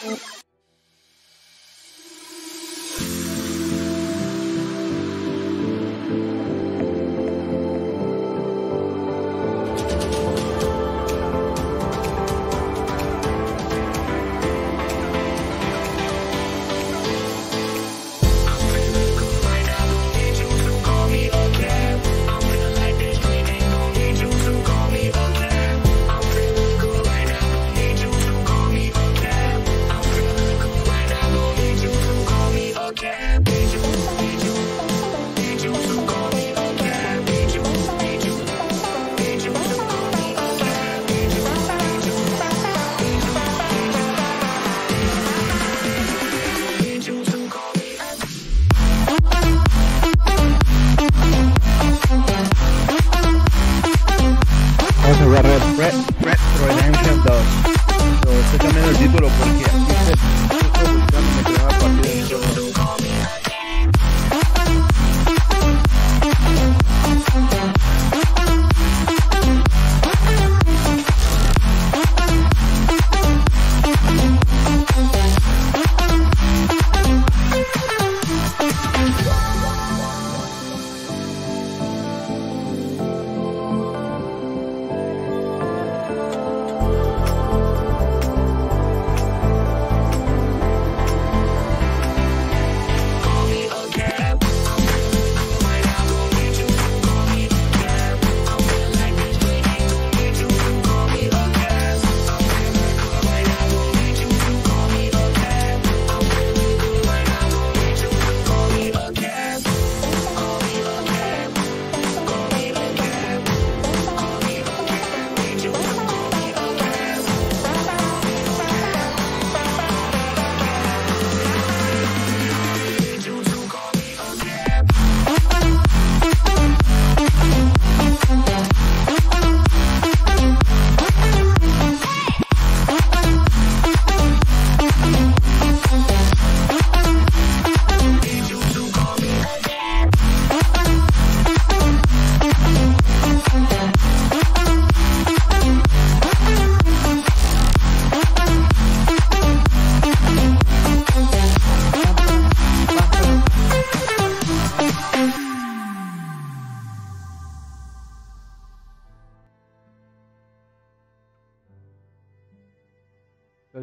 Vamos a jugar Red Redemption 2. Pero estoy cambiando el título porque aquí se puso buscando mi primera partida en todo.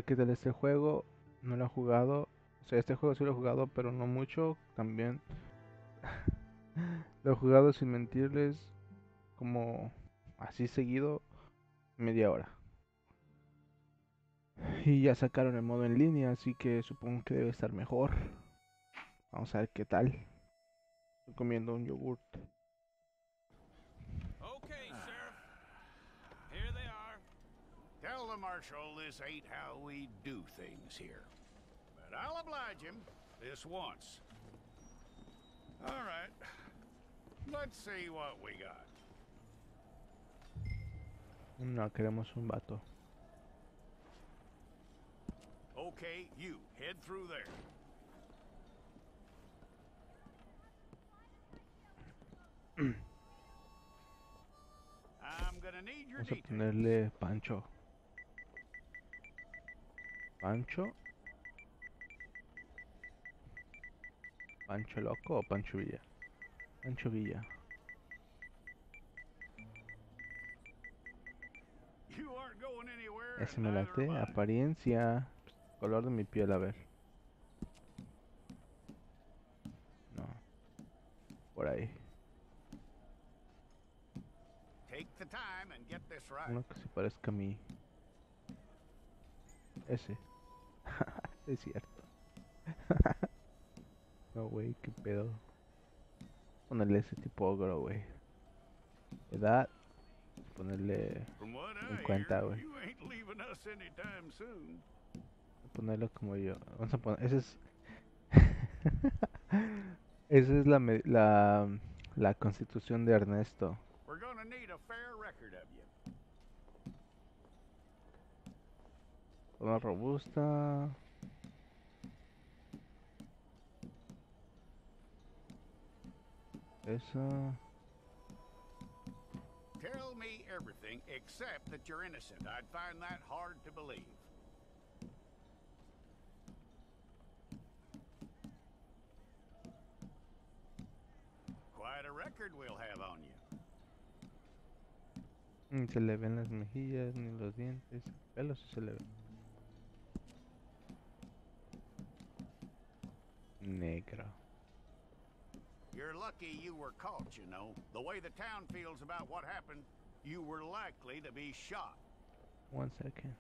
¿Qué tal este juego? No lo he jugado. O sea, este juego sí lo he jugado, pero no mucho. También lo he jugado sin mentirles, como así seguido, media hora. Y ya sacaron el modo en línea, así que supongo que debe estar mejor. Vamos a ver qué tal. Estoy comiendo un yogurt. Okay, Sheriff. Here they are. Tell the Marshal this ain't how we do things here. But I'll oblige him this once. All right. Let's see what we got. No, queremos un vato. Okay, you head through there. I'm gonna need your Vamos a details. ponerle Pancho. ¿Pancho? ¿Pancho Loco o Pancho Villa? Pancho Villa. You aren't going anywhere. Ese and me neither late. am I. Apariencia. Color de mi piel, a ver. No. Por ahí. Take the time and get this right. Uno que se parezca a mí. Ese. Es cierto. No, güey, qué pedo. Ponerle ese tipo ogro, güey. Edad. Ponerle From what I 50, hear, güey. you ain't leaving us anytime soon. Ponerlo como yo. Vamos a poner. Ese es. Esa es la constitución de Ernesto. We're gonna need a fair record of you. Una robusta. Esa. Tell me everything except that you're innocent. I'd find that hard to believe. quite a record we'll have on you. Ni se le ven las mejillas, ni los dientes. Pelos sí se le ven. Negro. You're lucky you were caught, you know. The way the town feels about what happened, you were likely to be shot. 1 second.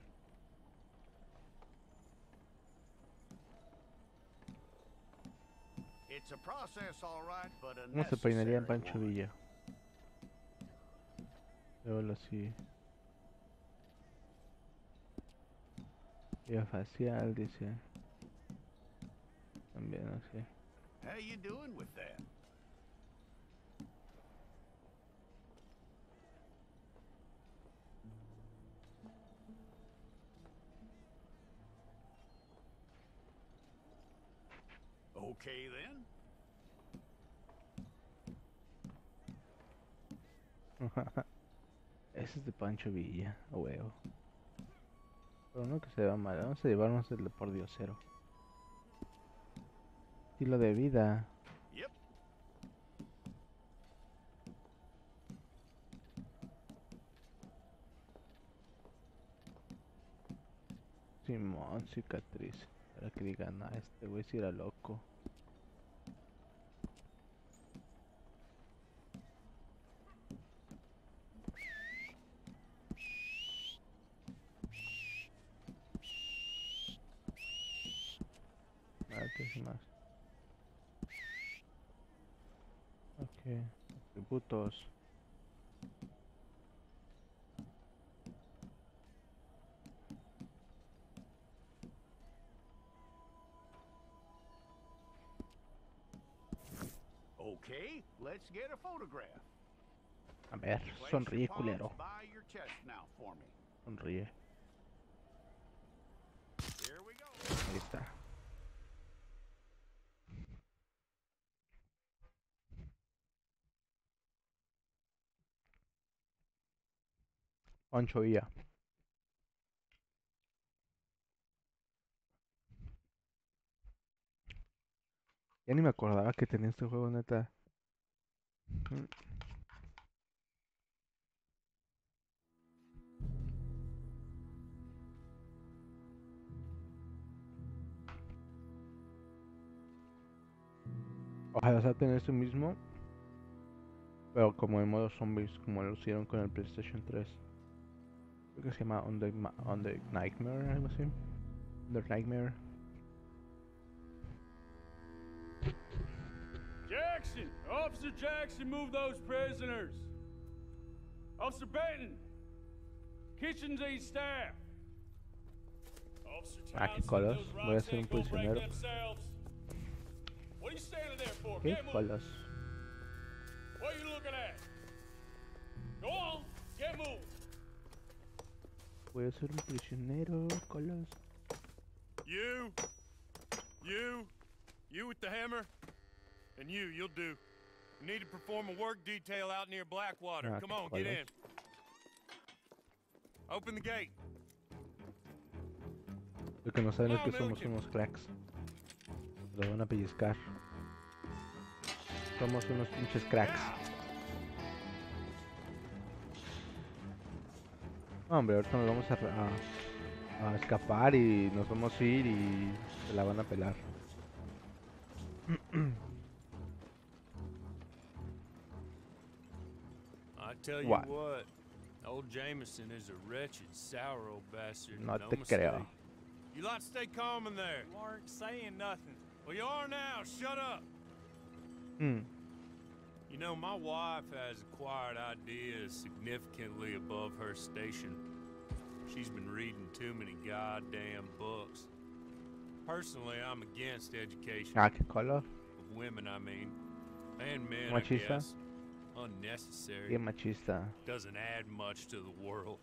It's a process, all right, but a ¿Cómo se peinaría Pancho necessary one. Villa? Luego así. Vía facial, dice. También así. How you doing with that? Okay then. Ese es de Pancho Villa, a huevo. Pero no que se vea mal, vamos a llevarnos el de por diosero. Estilo de vida. Yep. Simón, cicatriz. Para que digan, ah, este güey sí era loco. A ver, ¿qué es más? Ok, atributos. Okay, let's get a photograph. A ver, Place sonríe, your palms culero. by your chest now for me. Sonríe. Here we go. Ahí está. Pancho Villa. Ya ni me acordaba que tenía este juego, neta. Ojalá sea tener este mismo, pero como en modo zombies, como lo hicieron con el PlayStation 3. Creo que se llama On the Nightmare, algo así. The Nightmare. Jackson! Officer Jackson, move those prisoners! Officer Benton! Kitchens and staff! Officer Ah, qué Townsend, colos. those Voy a rocks ser un ain't gonna break prisionero. themselves. What are you standing there for? Qué Get moving! colos. What are you looking at? Go on, get moving! Voy a ser un prisionero, colos. You with the hammer, and you'll do. You need to perform a work detail out near Blackwater. Ah, Come qué on, get colos. in. Open the gate. Lo que no saben es No, que somos Milliken. unos cracks. Lo van a pellizcar. Somos unos pinches cracks. No, hombre, ahorita nos vamos a escapar y nos vamos a ir y se la van a pelar. I tell you What? what, old Jameson is a wretched, sour old bastard. No No te mistake. creo. You lot stay calm in there. You aren't saying nothing. Well, you are now. Shut up. Hmm. You know, my wife has acquired ideas significantly above her station. She's been reading too many goddamn books. Personally, I'm against education. Ah, qué color. Of women, I mean. And men, Machista. I guess. Unnecessary. Bien machista. Doesn't add much to the world.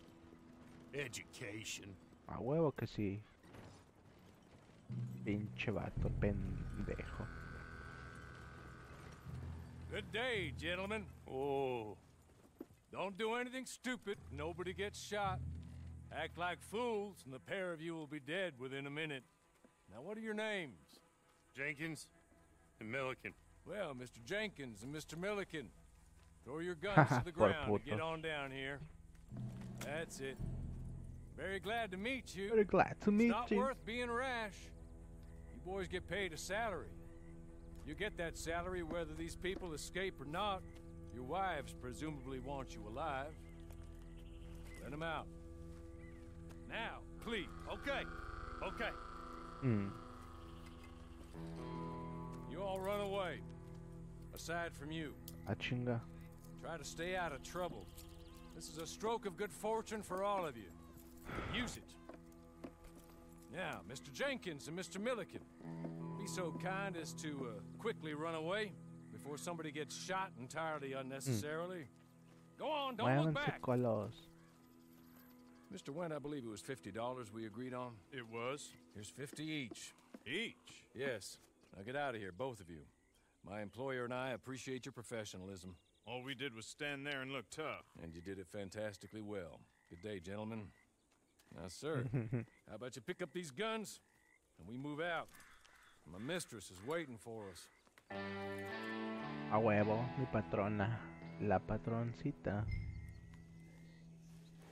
Education. A huevo que sí. Pinche vato pendejo. Good day, gentlemen. Oh. Don't do anything stupid. Nobody gets shot. Act like fools, and the pair of you will be dead within a minute. Now, what are your names? Jenkins and Milliken. Well, Mr. Jenkins and Mr. Milliken, throw your guns to the Por ground and get putos. on down here. That's it. Very glad to meet you. Very glad to It's meet not you. worth being rash. You boys get paid a salary. You get that salary whether these people escape or not. Your wives presumably want you alive. Let them out. Now, please. Okay. Okay. Hmm. You all run away. Aside from you. A chinga. Try to stay out of trouble. This is a stroke of good fortune for all of you. Use it. Now, Mr. Jenkins and Mr. Milliken, be so kind as to quickly run away before somebody gets shot entirely unnecessarily. Go on, don't look Muévanse back. colos. Mr. Went, I believe it was $50 we agreed on. It was? Here's 50 each. Each? Yes. Now get out of here, both of you. My employer and I appreciate your professionalism. All we did was stand there and look tough. And you did it fantastically well. Good day, gentlemen. Now, sir, how about you pick up these guns and we move out? My mistress is waiting for us. A huevo, mi patrona. La patroncita.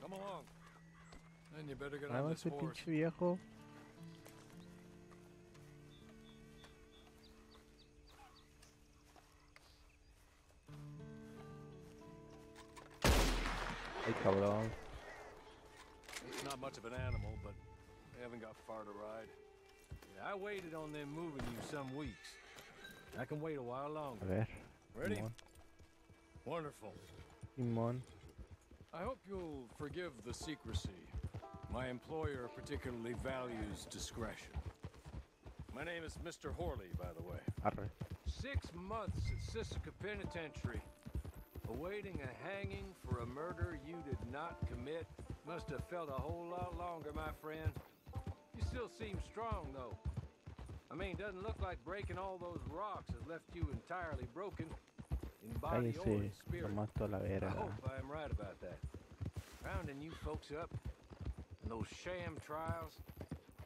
Come along. Then you better get on this Muévase, horse. pinche viejo. Ay, cabrón. It's not much of an animal, but they haven't got far to ride. Yeah, I waited on them moving you some weeks. I can wait a while A longer. ver. Ready? Simón. Wonderful. Simón. I hope you'll forgive the secrecy. My employer particularly values discretion. My name is Mr. Horley, by the way. Arre. 6 months at Sisika Penitentiary, awaiting a hanging for a murder you did not commit. Must have felt a whole lot longer, my friend. You still seem strong, though. I mean, doesn't look like breaking all those rocks has left you entirely broken in body or in Cállese. Lo spirit. mato a la I verga. hope I am right about that. Rounding you folks up, and those sham trials,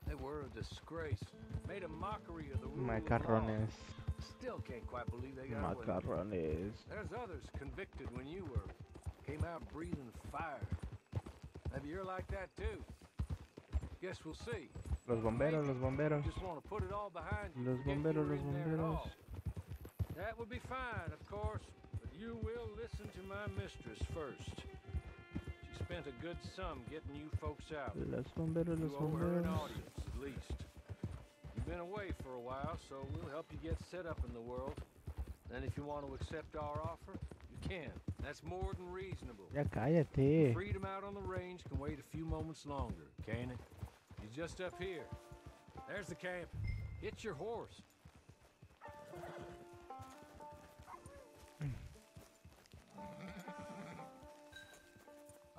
they were a disgrace. Made a mockery of the rule of law. Macarrones. Still can't quite believe they got away with it. Macarrones. There's others convicted when you were. Came out breathing fire. Maybe you're like that too. Guess we'll see. Los bomberos, los bomberos. Just want to put it all behind you. Los forget you bomberos, were los in there at bomberos. all. That would be fine, of course, but you will listen to my mistress first. She spent a good sum getting you folks out. Los bomberos, los You owe her an bomberos. audience, at least. You've been away for a while, so we'll help you get set up in the world. Then if you want to accept our offer, you can. That's more than reasonable. Ya cállate. Freedom out on the range can wait a few moments longer, can't it? You're just up here. There's the camp. Hit your horse.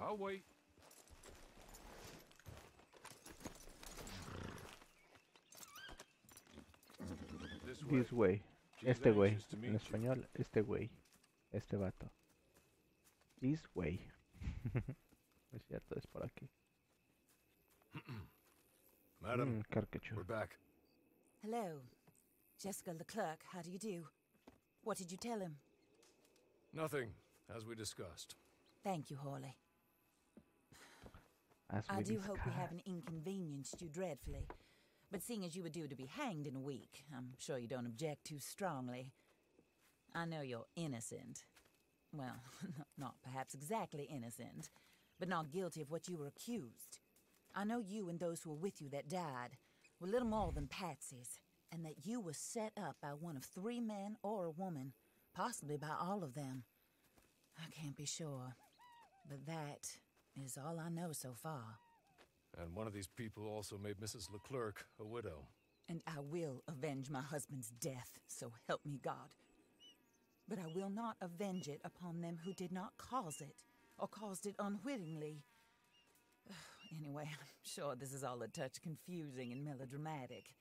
I'll wait. This way. This way. She's Este güey. anxious to meet En you. español, este güey. Este vato. This way. No es cierto, es por aquí. Madam, Caricature. we're back. Hello. Jessica Leclerc, how do you do? What did you tell him? Nothing, as we discussed. Thank you, Hawley. As I we do hope we discussed. haven't inconvenienced you dreadfully. But seeing as you were due to be hanged in a week, I'm sure you don't object too strongly. I know you're innocent. Well, not perhaps exactly innocent, but not guilty of what you were accused. I know you and those who were with you that died were little more than patsies, and that you were set up by one of 3 men or a woman, possibly by all of them. I can't be sure, but that is all I know so far. And one of these people also made Mrs. Leclerc a widow. And I will avenge my husband's death, so help me God. But I will not avenge it upon them who did not cause it, or caused it unwittingly. Anyway, I'm sure this is all a touch confusing and melodramatic.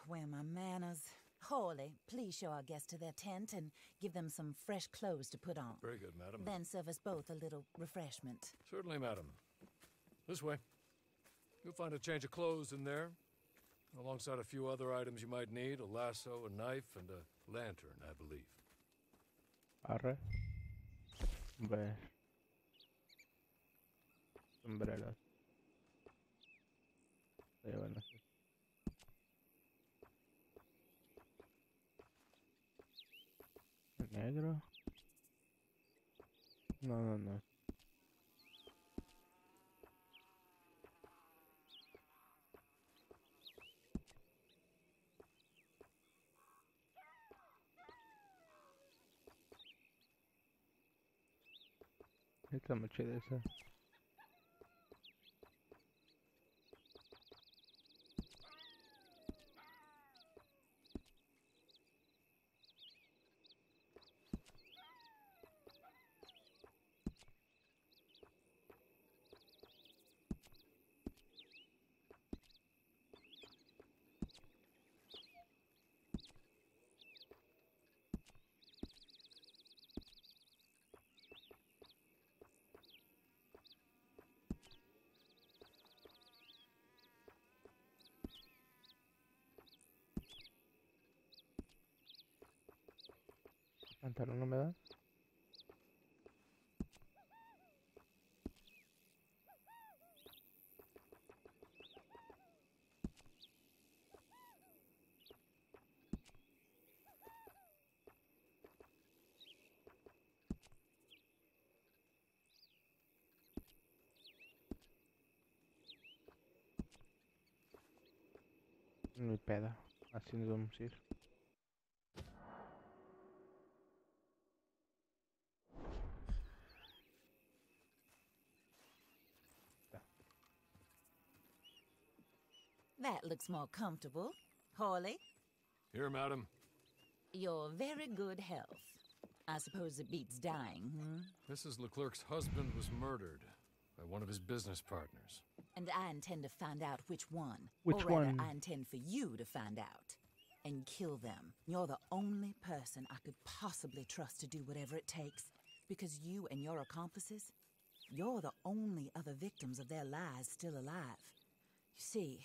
Where are my manners? Hawley, please show our guests to their tent and give them some fresh clothes to put on. Very good, madam. Then serve us both a little refreshment. Certainly, madam. This way. You'll find a change of clothes in there. Alongside a few other items you might need, a lasso, a knife, and a lantern, I believe. Arre. Ver. Sombreros. Se llevan así. Negro. No, no, no. Está muy chida esa. Pantalón no me da. Ni pedo. Así nos vamos a ir. That looks more comfortable. Hawley, Here, madam. your very good health. I suppose it beats dying, hmm? Mrs. Leclerc's husband was murdered by one of his business partners. And I intend to find out which one. Which or rather, one? I intend for you to find out. And kill them. You're the only person I could possibly trust to do whatever it takes. Because you and your accomplices, you're the only other victims of their lies still alive. You see,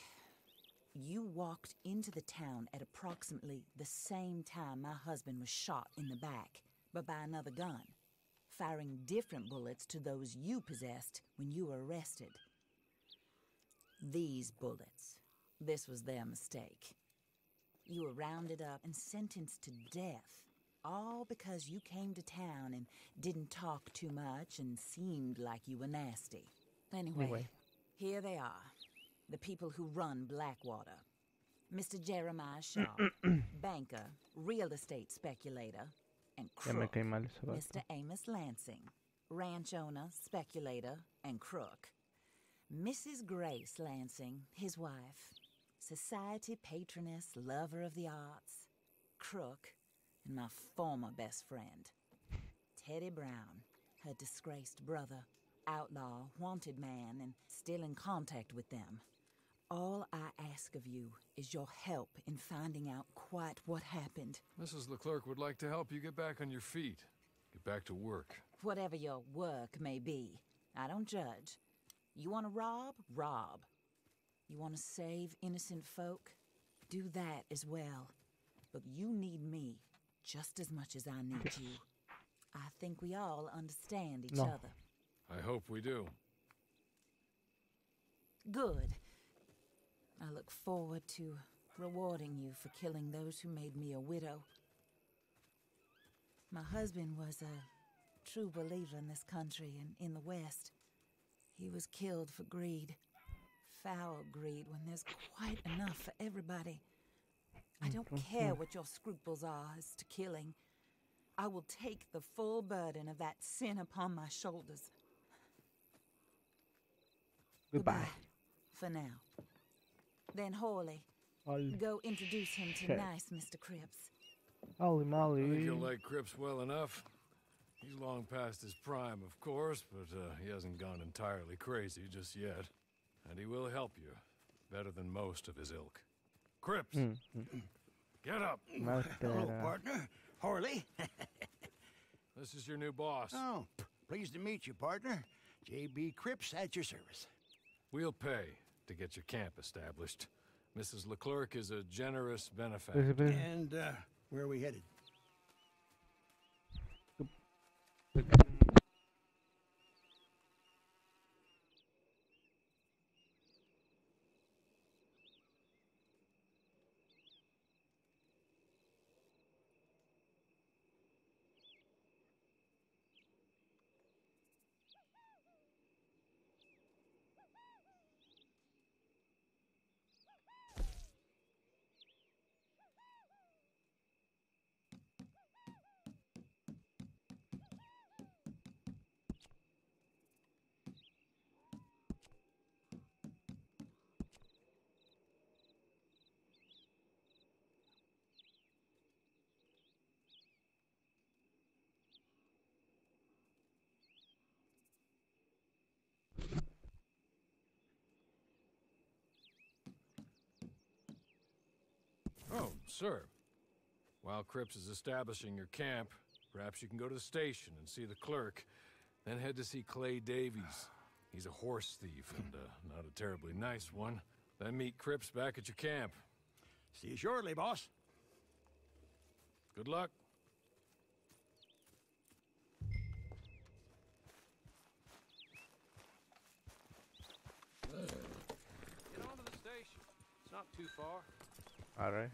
you walked into the town at approximately the same time my husband was shot in the back, but by another gun, firing different bullets to those you possessed when you were arrested. These bullets, this was their mistake. You were rounded up and sentenced to death, all because you came to town and didn't talk too much and seemed like you were nasty. Anyway, here they are, the people who run Blackwater. Mr. Jeremiah Shaw, banker, real estate speculator, and Ya me crook, cae mal ese vato. Mr. Amos Lansing, ranch owner, speculator, and crook. Mrs. Grace Lansing, his wife, society patroness, lover of the arts, crook, and my former best friend. Teddy Brown, her disgraced brother, outlaw, wanted man, and still in contact with them. All I ask of you is your help in finding out quite what happened. Mrs. Leclerc would like to help you get back on your feet. Get back to work. Whatever your work may be, I don't judge. You want to rob? Rob. You want to save innocent folk? Do that as well. But you need me just as much as I need you. I think we all understand each No. other. I hope we do. Good. I look forward to rewarding you for killing those who made me a widow. My husband was a true believer in this country and in the West. He was killed for greed. Foul greed when there's quite enough for everybody. I don't care what your scruples are as to killing. I will take the full burden of that sin upon my shoulders. Goodbye. For now. Then Hawley, Holy, go introduce him to Okay. nice Mr. Cripps. holy I think moly. you'll like Cripps well enough. He's long past his prime, of course, but he hasn't gone entirely crazy just yet. And he will help you better than most of his ilk. Cripps, get up. Hello, Máscara. partner. Harley. This is your new boss. Oh, pleased to meet you, partner. J.B. Cripps at your service. We'll pay to get your camp established. Mrs. Leclerc is a generous benefactor. And, where are we headed? Oh, sir. While Cripps is establishing your camp, perhaps you can go to the station and see the clerk, then head to see Clay Davies. He's a horse thief and not a terribly nice one. Then meet Cripps back at your camp. See you shortly, boss. Good luck. Get on to the station. It's not too far. Alright.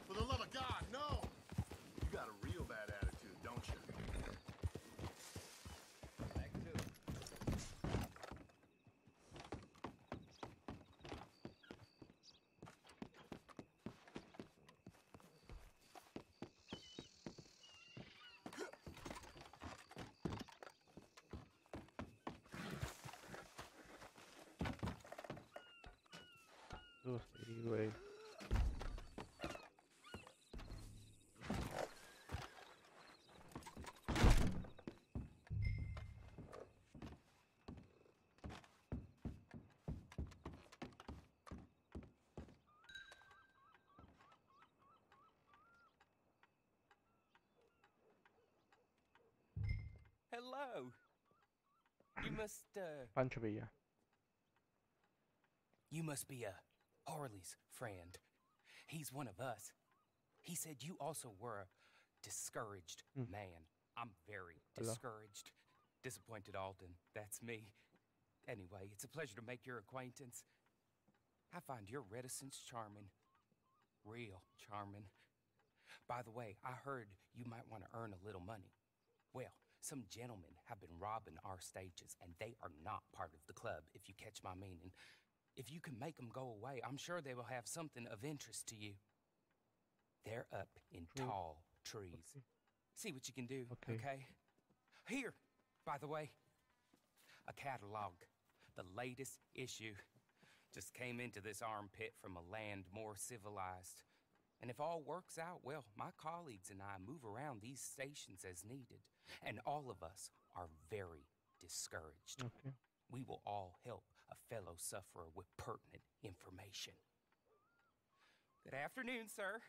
For the love of God, no! You got a real bad attitude, don't you? Back to it. Oh, sí, güey. Hello. You must, Pancho Villa. you must be, Harley's friend. He's one of us. He said you also were a discouraged man. I'm very Hello. discouraged. Disappointed Alden. That's me. Anyway, it's a pleasure to make your acquaintance. I find your reticence charming. Real charming. By the way, I heard you might want to earn a little money. Well, some gentlemen have been robbing our stages, and they are not part of the club, if you catch my meaning. If you can make them go away, I'm sure they will have something of interest to you. They're up in tall trees. See what you can do, Okay. okay? Here, by the way, a catalog. The latest issue. Just came into this armpit from a land more civilized. And if all works out, well, my colleagues and I move around these stations as needed. And all of us are very discouraged. Okay. We will all help a fellow sufferer with pertinent information. Good afternoon, sir.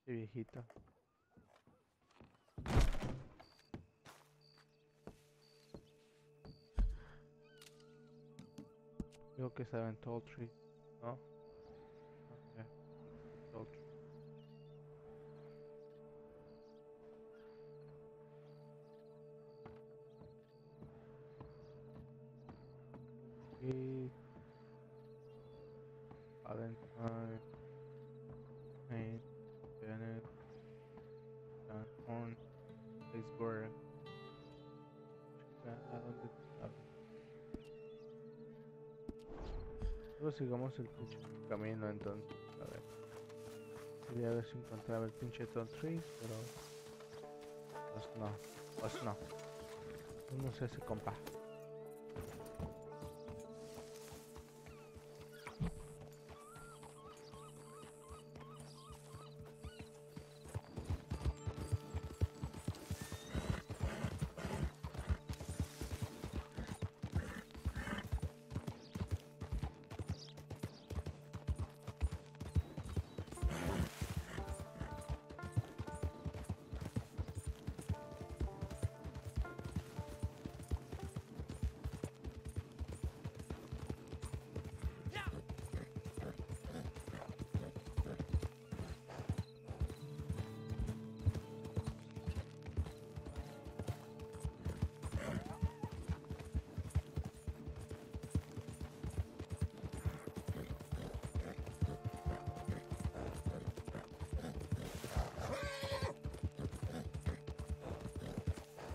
Qué viejito. Digo que estaba en Tall Tree, ¿no? Okay. Tall Tree. Y Valentine, Paint, Bennett, Horn, Iceberg. ¿A dónde está? Luego sigamos el pinche camino entonces. A ver. Quería ver si encontraba el pinche Tall Trees, pero pues no. Pues no. No sé si compa.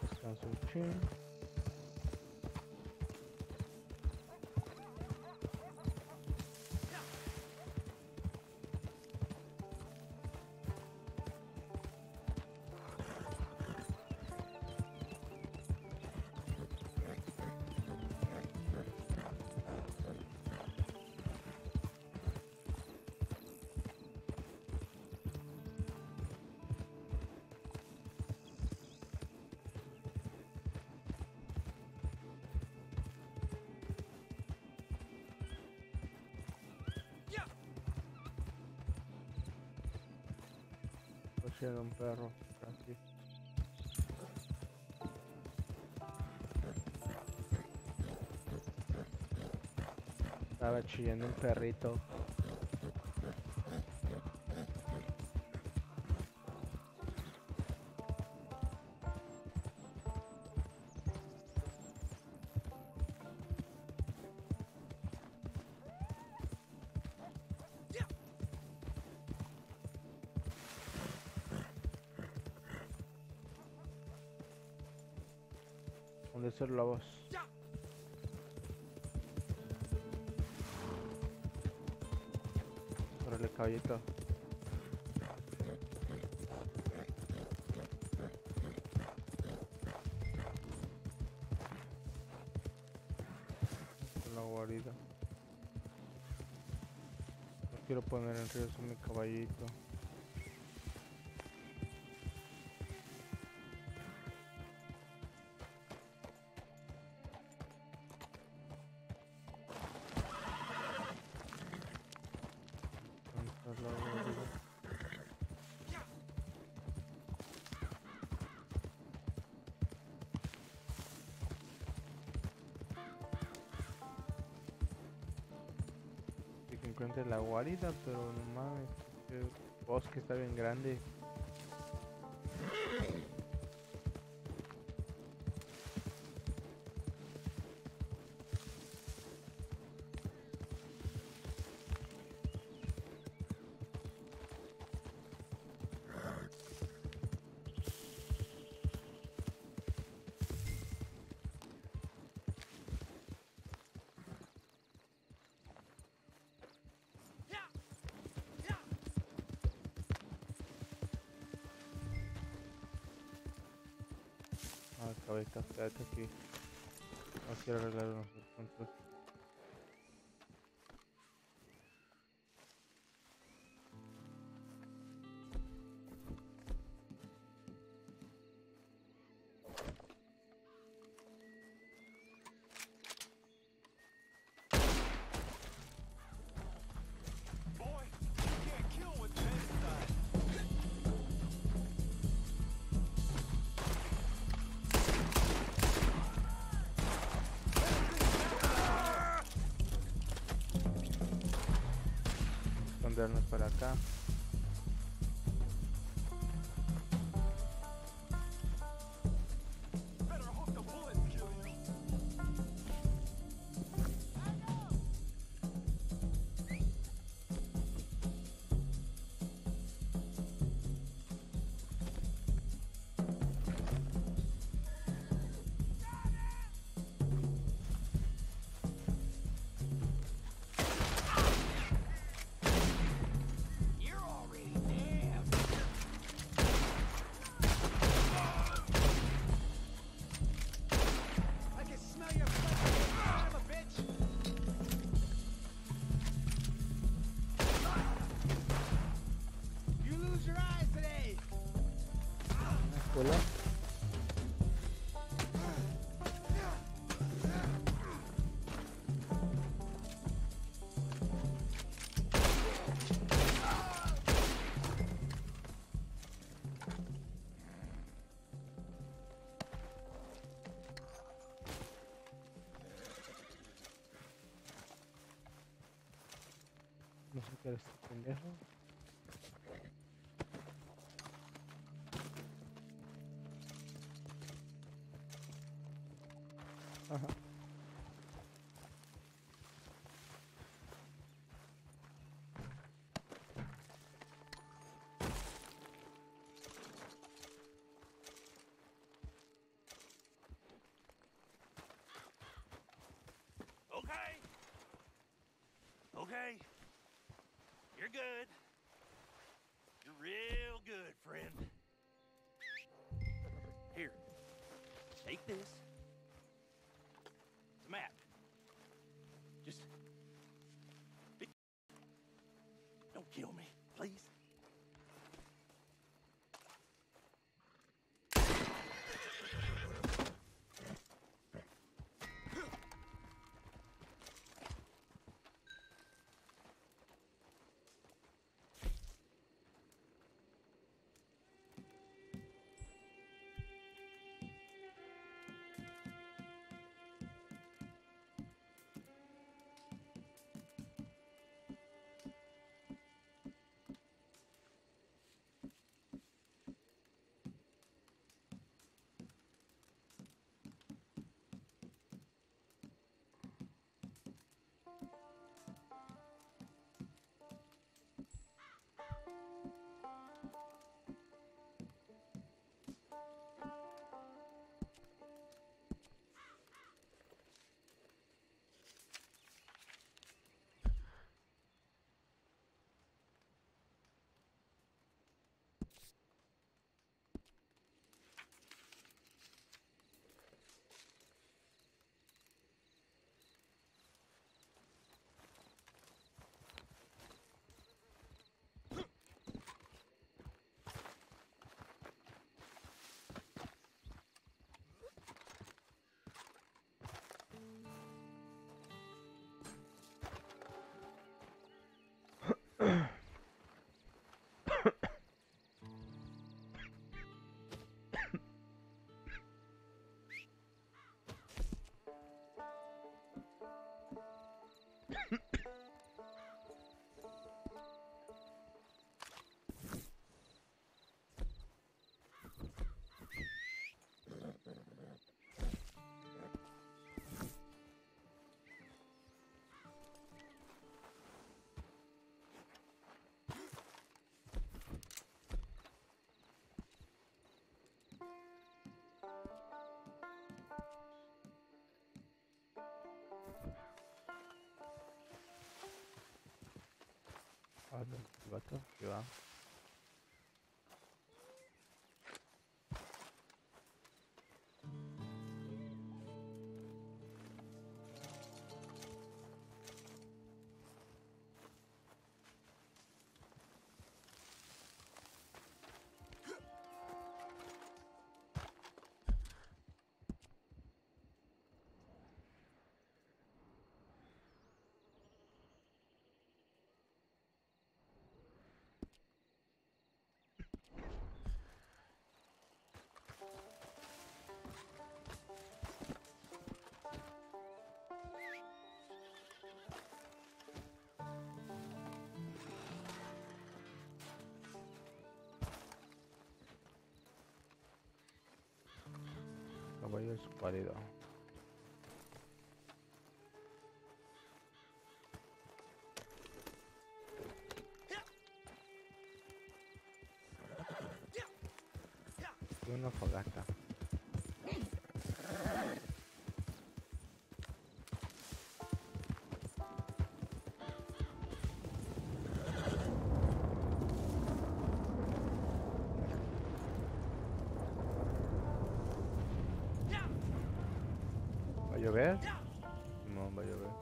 Descanso un chin. Era un perro aquí. Estaba chillando un perrito. ¿Dónde están los lobos? Órale, caballito. La guarida. No quiero poner en riesgo mi caballito. La guarida. Que encuentre la guarida, pero no mames, el bosque está bien grande. ahorita, quédate aquí. No quiero arreglar unos puntos. Boy, you can't kill with pesticide. Escondernos para acá. Better hope the bullets kill you. You're already dead. I can smell your blood, son of a bitch. You lose your eyes today. Escuela. No sé qué eres este pendejo. Ajá. Okay. Okay. You're good. You're real good, friend. Here. Take this. It's a map. Just don't kill me, please. Hadi bakalım. Devam. caballo escuálido. Y una fogata. ¿Va a llover? No va a llover.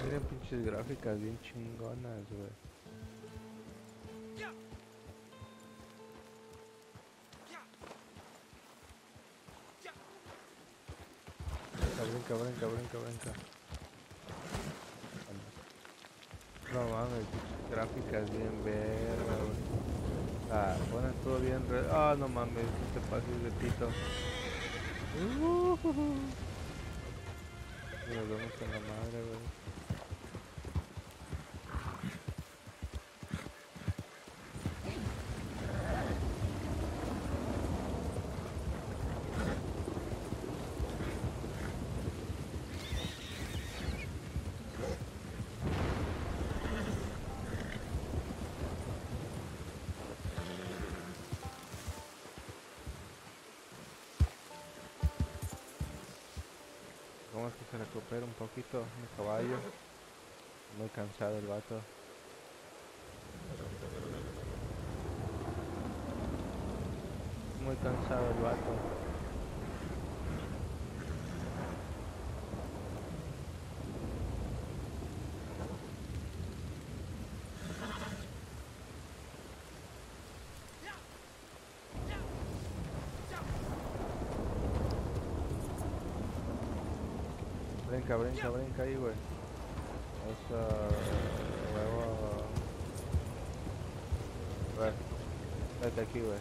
Miren pinches gráficas bien chingonas, güey. Brinca, brinca, brinca, brinca. No mames, pinches gráficas bien verga, güey. Ah, ponen todo bien ah, no mames, no te pases de pito. Y nos vemos en la madre, güey. Vamos que se recupere un poquito mi caballo. Muy cansado el vato. Muy cansado el vato. Brinca, brinca, brinca ahí, güey. Eso, huevo. A ver, vete aquí, güey.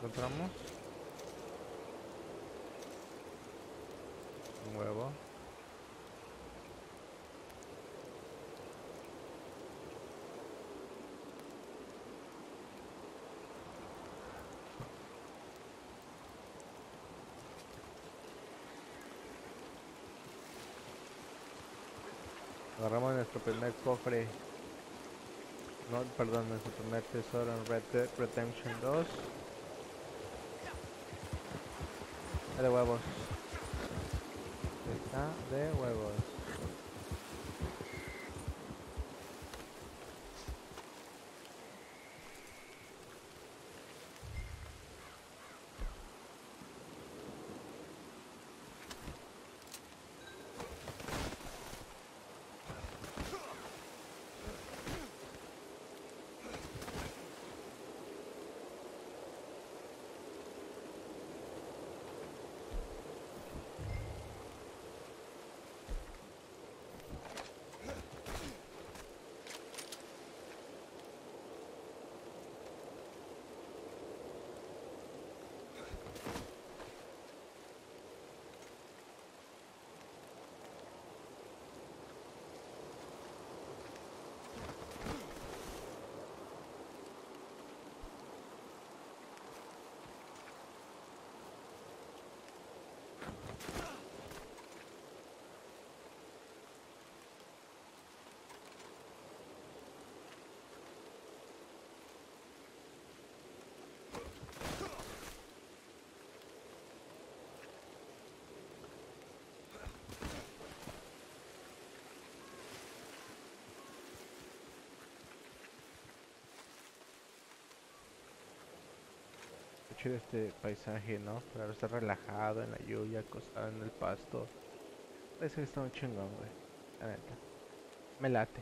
Encontramos un huevo. Agarramos nuestro primer cofre. No, perdón, nuestro primer tesoro en Red Dead Redemption 2. Está de huevos. Está de huevos. Chido este paisaje, ¿no? Para estar relajado en la lluvia, acostado en el pasto, Parece que está muy chingón, güey. La neta. Me late.